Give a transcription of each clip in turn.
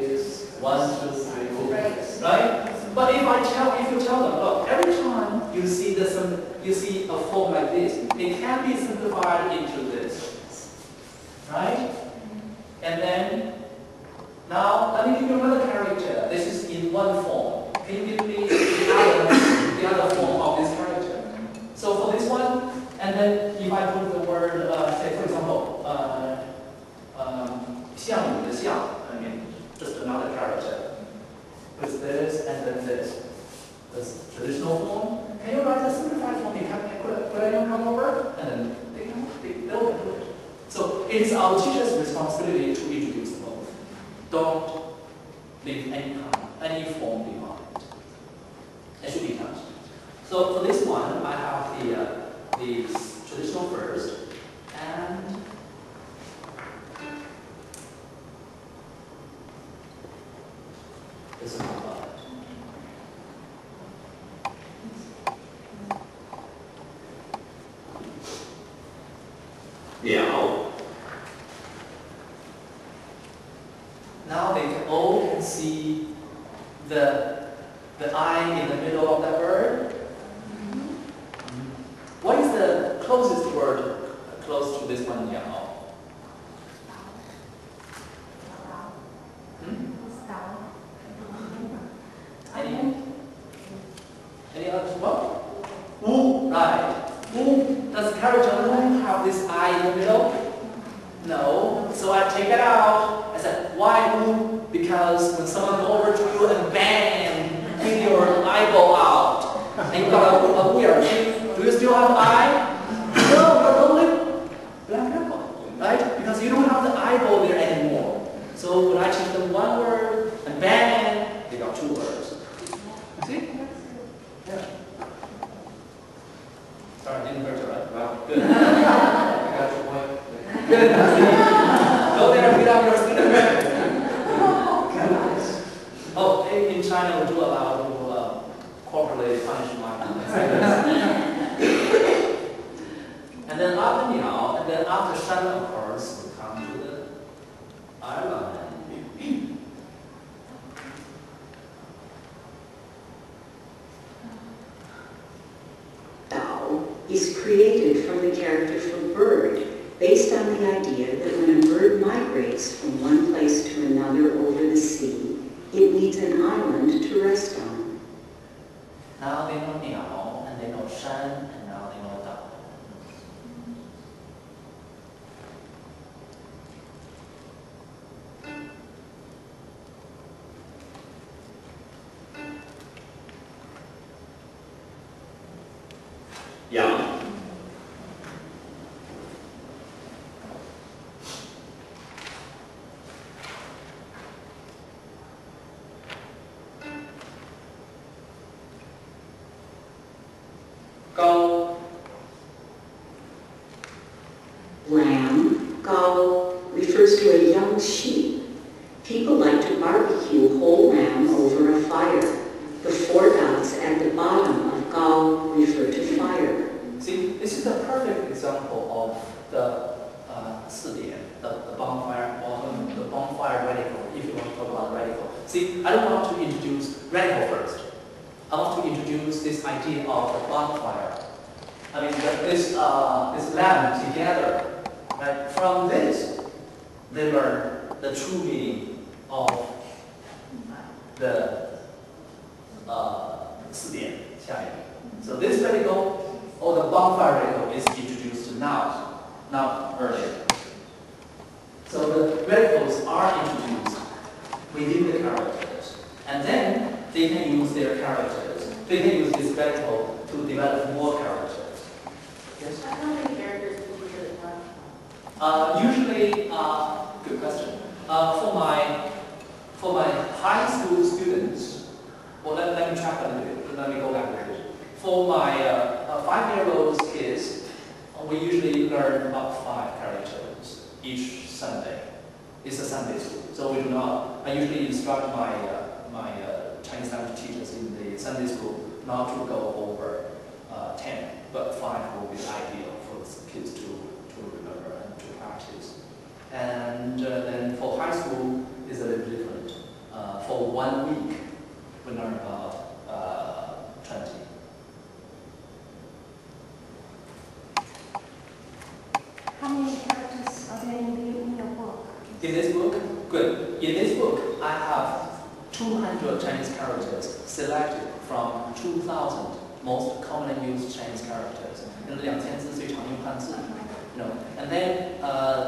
is 1, 2, 3, 4, right? But if you tell them, look, every time you see a form like this, it can be simplified into this, right? And then now let me give you another character. This is in one form. Can you give me the other form of this character? So for this one, and then if I put the word, say for example, 项羽的项, I mean, just another character with this and then this. This traditional form. Can you write a simplified form? Could I come over? And then they'll do it. So it is our teacher's responsibility to introduce both. Don't leave any form behind. It should be touched. So for this one, I have the traditional first and this is not bad. Now they all can see the I in the middle of that word. What is the closest word close to this one? Yao? Any other one? Wu, right. Wu, does the character Wu have this I in the middle? No. So I take it out. I said, why Wu? Because when someone goes over to you and bang, take your eyeball out, and you got a weird thing, do you still have eye? No, but only black eyeball, right? Because you don't have the eyeball there anymore. So when I change them one word and bang, they got two words. See? Yeah. Sorry, didn't hurt you, right? Well, good. I got your point. Good. Go there and beat up your student. Oh, in China, we do allow to corporally punish my and then after Niao, and then after Shan, of course, we come to the island. Is created from the character for bird, based on the idea that when a bird migrates from one place to another over the sea, it needs an island to rest on. Now they know Niao, and they know Shan, and now they know Dao. Yang. Gao. Lamb, gao, refers to a young sheep. People like to barbecue whole lamb over a fire. The 4 dots at the bottom of gao refer to fire. See, this is a perfect example of the 4点, the bonfire, or the bonfire radical, if you want to talk about radical. See, I don't want to introduce radical first. I want to introduce this idea of the bonfire. I mean, this lamb together. Right? From this, they learn the true meaning of the 4点, 下一个. So this radical, or the bonfire radical, is introduced now, not earlier. So the radicals are introduced within the characters, and then they can use their characters. They can use this radical to develop more characters. Yes? How many characters do you usually have? Usually, good question. For my high school students, well, let me track a little bit. Let me go back a bit. For my 5-year-old kids, we usually learn about 5 characters each Sunday. It's a Sunday school, so we do not. I usually instruct my Chinese language teachers in the Sunday school not to go over 10, but 5 will be ideal for the kids to remember and to practice. And then for high school, it's a little different. for 1 week, we learn about 20. How many characters are there in your book? In this book? Good. In this book, I have 200 Chinese characters selected from 2,000 most commonly used Chinese characters. 2000字最常用汉字. And then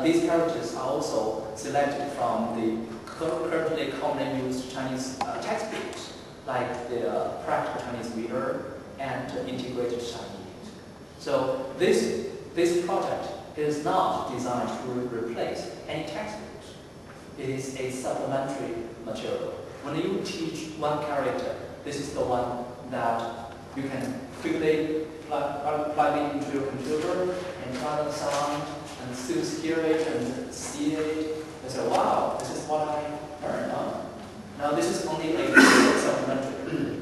these characters are also selected from the currently commonly used Chinese textbooks, like the Practical Chinese Reader and Integrated Chinese. So this project is not designed to replace any textbooks. It is a supplementary material. When you teach one character, this is the one that you can quickly plug it into your computer and try the sound, and students hear it and see it. They say, wow, this is what I learned. Huh? Now this is only a supplementary.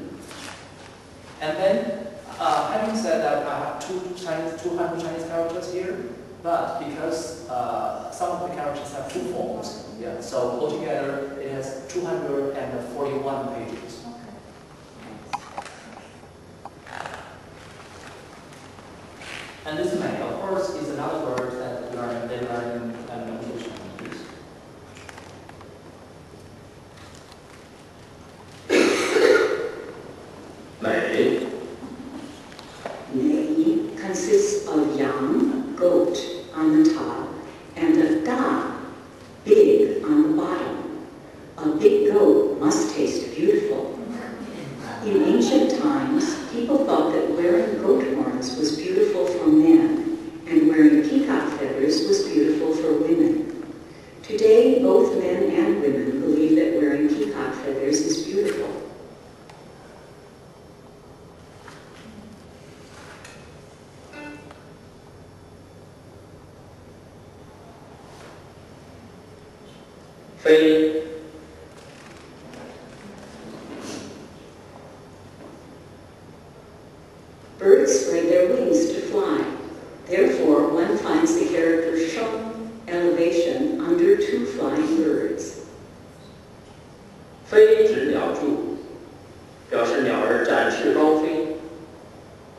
And then, having said that, I have 200 Chinese characters here, but because some of the characters have two forms, yeah, so altogether it has 241 pages. And this may, of course, is another word that they learn in English Chinese. Mei consists of yang, goat, on the top, and a da, big, on the bottom. A big goat must taste beautiful. In ancient times, people thought that wearing goat horns was beautiful for men, and wearing peacock feathers was beautiful for women. Today, both men and women believe that wearing peacock feathers is beautiful. Fei. Birds spread their wings to fly. Therefore, one finds the character sheng, elevation, under two flying birds. 飞指鸟柱，表示鸟儿展翅高飞，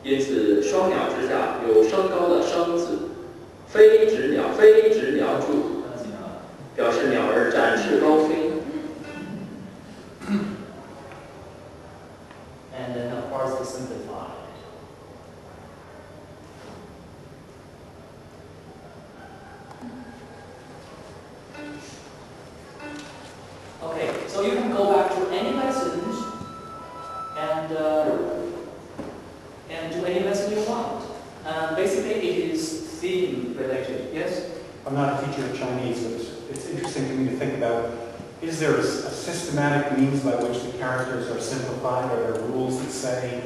因此双鸟之下有升高的升字。飞指鸟柱，表示鸟儿展翅高飞。And then, of course, to simplify. Okay, so you can go back to any lessons and do any lesson you want. Basically, it is theme related. Yes? I'm not a teacher of Chinese, but it's interesting to me to think about, is there a systematic means by which the characters are simplified? Are there rules that say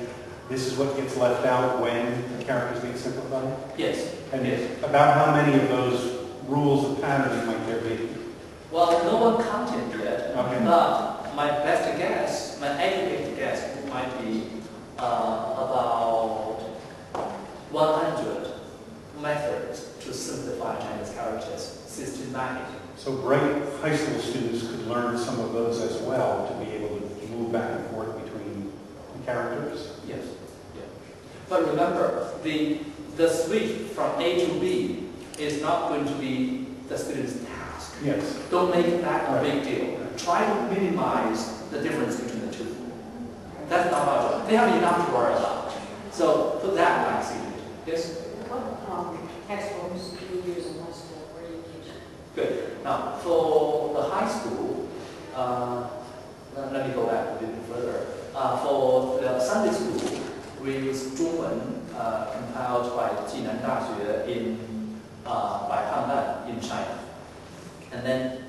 this is what gets left out when the characters get simplified? Yes. And about how many of those rules of patterning might there be? Well, no one counted yet, Okay. but my best guess, my educated guess, might be about 100 methods to simplify Chinese characters systematically. So bright high school students could learn some of those as well to be able to move back and forth between the characters? Yes. Yeah. But remember, the switch from A to B is not going to be the student's task. Yes. Don't make that a big deal. Try to minimize the difference between the two. That's not our job. They have enough to worry about. So put that back seated. Yes? What textbooks do you use in high school? Where do you teach? Good. Now, for the high school, let me go back a bit further. For the Sunday school, we use 中文 compiled by 暨南大学 by Han in China. And then